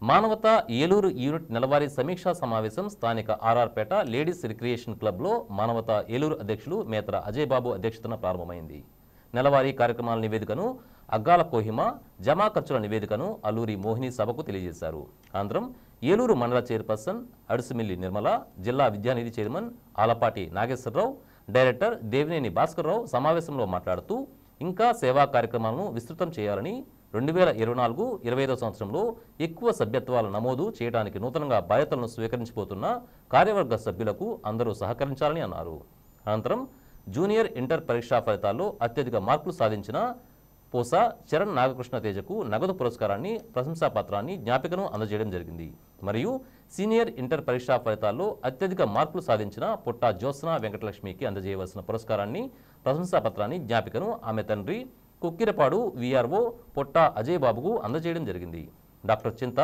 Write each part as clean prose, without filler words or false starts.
మానవతా ఏలూరు యూనిట్ నెలవారీ సమీక్షా సమావేశం స్థానిక ఆర్ఆర్పేట లేడీస్ రిక్రియేషన్ క్లబ్లో మానవతా ఏలూరు అధ్యక్షులు మేతర అజయ్ బాబు అధ్యక్షతన ప్రారంభమైంది. నెలవారీ కార్యక్రమాల నివేదికను అగ్గాల కోహిమ, జమా ఖర్చుల నివేదికను అల్లూరి మోహిని సభకు తెలియజేశారు. అనంతరం ఏలూరు మండల చైర్పర్సన్ అడుసుమిల్లి నిర్మల, జిల్లా విద్యానిధి చైర్మన్ ఆలపాటి నాగేశ్వరరావు, డైరెక్టర్ దేవినేని భాస్కర్రావు సమావేశంలో మాట్లాడుతూ ఇంకా సేవా కార్యక్రమాలను విస్తృతం చేయాలని, 2024-25 సంవత్సరంలో ఎక్కువ సభ్యత్వాల నమోదు చేయడానికి నూతనంగా బాధ్యతలను స్వీకరించబోతున్న కార్యవర్గ సభ్యులకు అందరూ సహకరించాలని అన్నారు. అనంతరం జూనియర్ ఇంటర్ పరీక్షా ఫలితాల్లో అత్యధిక మార్కులు సాధించిన పోసా చరణ్ నాగకృష్ణ తేజకు నగదు పురస్కారాన్ని, ప్రశంసాపత్రాన్ని, జ్ఞాపికను అందజేయడం జరిగింది. మరియు సీనియర్ ఇంటర్ పరీక్షా ఫలితాల్లో అత్యధిక మార్కులు సాధించిన పుట్టా జ్యోత్స్న వెంకటలక్ష్మికి అందజేయవలసిన పురస్కారాన్ని, ప్రశంసాపత్రాన్ని, జ్ఞాపికను ఆమె తండ్రి కుక్కిరపాడు వీఆర్ఓ పొట్టా అజయ్ బాబుకు అందజేయడం జరిగింది. డాక్టర్ చింత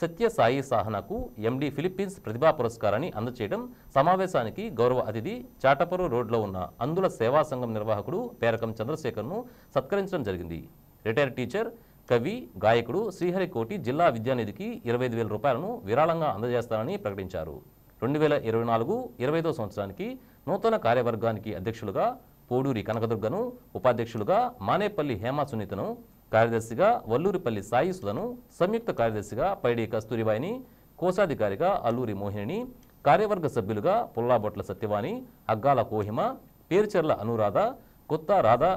సత్యసాయి సాహనకు ఎండి ఫిలిప్పీన్స్ ప్రతిభా పురస్కారాన్ని అందజేయడం, సమావేశానికి గౌరవ అతిథి చాటపరు రోడ్లో ఉన్న అందుల సేవా సంఘం నిర్వాహకుడు పేరకం చంద్రశేఖర్ను సత్కరించడం జరిగింది. రిటైర్డ్ టీచర్, కవి, గాయకుడు శ్రీహరికోటి జిల్లా విద్యానిధికి 25,000 రూపాయలను విరాళంగా అందజేస్తానని ప్రకటించారు. 2024-25 సంవత్సరానికి నూతన కార్యవర్గానికి అధ్యక్షులుగా పోడూరి కనకదుర్గను, ఉపాధ్యక్షులుగా మానేపల్లి హేమ సునీతను, కార్యదర్శిగా వల్లూరిపల్లి సాయి సుధను, సంయుక్త కార్యదర్శిగా పైడి కస్తూరిబాయిని, కోశాధికారిగా అల్లూరి మోహిని, కార్యవర్గ సభ్యులుగా పుల్లాబొట్ల సత్యవాణి, అగ్గాల కోహిమ, పేరుచెర్ల అనురాధ, కొత్త రాధా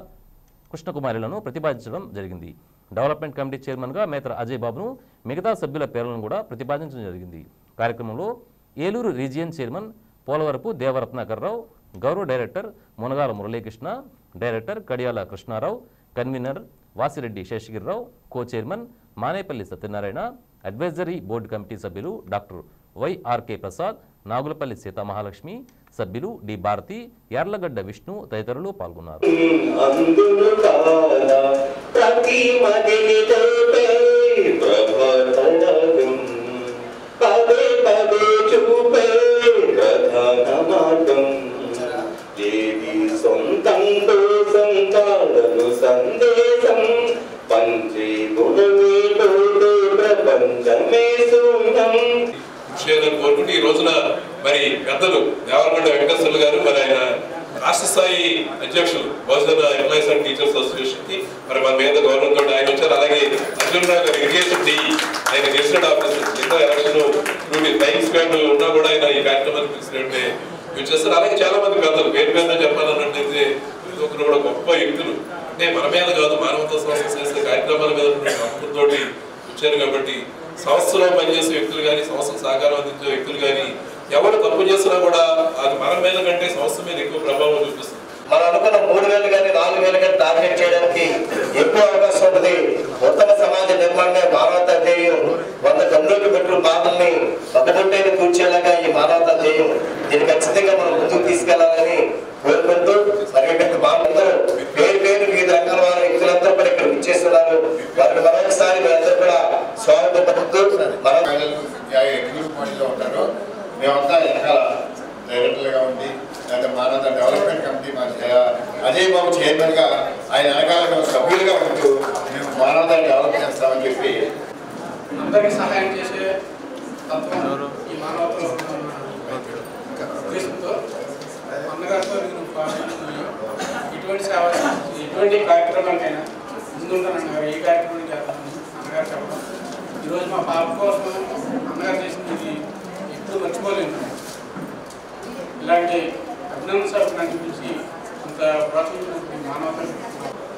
కృష్ణకుమారిలను ప్రతిపాదించడం జరిగింది. డెవలప్మెంట్ కమిటీ చైర్మన్గా మేతర అజయ్ బాబును, మిగతా సభ్యుల పేర్లను కూడా ప్రతిపాదించడం జరిగింది. కార్యక్రమంలో ఏలూరు రీజియన్ చైర్మన్ పోలవరపు దేవరత్నాకర్రావు, గౌరవ director Munagala Muralikrishna, director Kadiyala Krishna Rao, convenor Vasireddy Seshagiri Rao, co chairman Manepalli Satyanarayana, advisory board committee సభ్యులు డాక్టర్ వైఆర్కే ప్రసాద్, నాగులపల్లి సీతామహాలక్ష్మి, సభ్యులు డి భారతి, యార్లగడ్డ విష్ణు తదితరులు పాల్గొన్నారు. కోరుకుంటూ ఈ రోజున మరి పెద్దలు దేవరగొండ వెంకటేశ్వర్లు గారు, మరి ఆయన రాష్ట్ర స్థాయి అధ్యక్షులు బహుజన ఎంప్లాయీస్ అండ్ టీచర్స్ అసోసియేషన్ కి మరి మన మీద గవర్నమెంట్ తోటి ఆయన వచ్చారు. అలాగే అర్జునరావు గారు ఇరిగేషన్ డి, ఆయన గెజిటెడ్ ఆఫీసర్, ఎన్నో ఎలక్షన్ టైం స్పెండ్ ఉన్నా కూడా ఆయన ఈ కార్యక్రమానికి పిలిచినట్టే వచ్చేస్తారు. అలాగే చాలా మంది పెద్దలు పేరు పేరున చెప్పాలన్నట్టయితే ప్రతి ఒక్కరు కూడా గొప్ప వ్యక్తులు, అంటే మన మీద కాదు మానవతా సంస్థ చేసే కార్యక్రమాల మీద నమ్మకంతో వచ్చారు. కాబట్టి సంస్థలో పనిచేసే వ్యక్తులు కానీ, సంస్థకు సహకారం అందించే వ్యక్తులు కానీ ఎవరు తప్పు చేసినా కూడా అది మన మీద కంటే సంస్థ మీద ఎక్కువ ప్రభావం చూపిస్తుంది. మనం అనుకున్న 3,000 కానీ 4,000 కానీ టార్గెట్ చేయడానికి ఎక్కువ అవకాశం ఉంటుంది. ఉత్తమ సమాజ నిర్మాణమే మానవతా ధ్యేయం. 100 కమ్యూనిటీ పెట్రోల్ బాధల్ని ఒకటొంటైనా కూర్చేలాగా ఈ మానవతా ధ్యేయం, దీన్ని ఖచ్చితంగా మనం ముందుకు తీసుకెళ్లాలని కోరుకుంటూ, మరి బాగుంటారు పేరు పేరు వివిధ రకాల వారి వ్యక్తులందరూ కూడా ఇక్కడ ఇచ్చేస్తున్నారు. వారికి మరొకసారి మీరందరూ కూడా స్వాగతం పలుకుతూ ఉంటారు. మేమంతా వెనకాల డైరెక్టర్గా ఉండి లేదా మానవతా డెవలప్మెంట్ కమిటీ అజయ్ బాబు చైర్మన్ గా ఆయన వెనకాల సభ్యులుగా ఉంటూ మేము మానవతా డెవలప్ చేస్తామని చెప్పి అందరికీ సహాయం చేసే తత్వం ఈ మానవతలో ఉద్దేశంతో అన్నగారితో ఇటువంటి సేవ, ఇటువంటి కార్యక్రమాలకైనా ముందుంటానన్నారు. ఏ కార్యక్రమం చేస్తాను అన్నగారు చెప్పడం, ఈరోజు మా పాప కోసం అన్నగారు చేసింది ఎప్పుడు మర్చిపోలేము. ఇలాంటి అభినందన సభకు కనిపించి అంత ప్రోత్సహించిన మానవత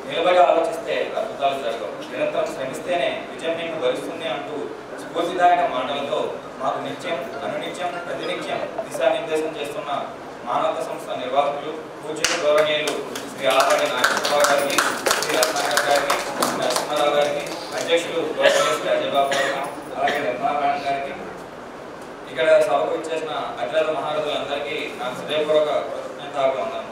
నిలబడి ఆలోచిస్తే అద్భుతాలు జరగవు, నిరంతరం శ్రమిస్తేనే విజయం మీకు భరిస్తుంది అంటూ స్ఫూర్తిదాయక మాటలతో మాకు నిత్యం, అనునిత్యం, ప్రతినిత్యం దిశానిర్దేశం చేస్తున్న మానవత సంస్థ నిర్వాహకులు, పూజ్యులు, గౌరవనీయులు శ్రీ ఆలపాటి నాగేశ్వరరావు గారికి, శ్రీ రత్నాకర్ గారికి, నరసింహారావు గారికి, అధ్యక్షులు గౌరవనీయులు శ్రీ అజయ్ బాబు గారికి, అలాగే నిర్మలా గారికి, ఇక్కడ సభకు ఇచ్చేసిన అతిరథ మహారథులందరికీ నాకు హృదయపూర్వక కృతజ్ఞతలు ఉన్నాను.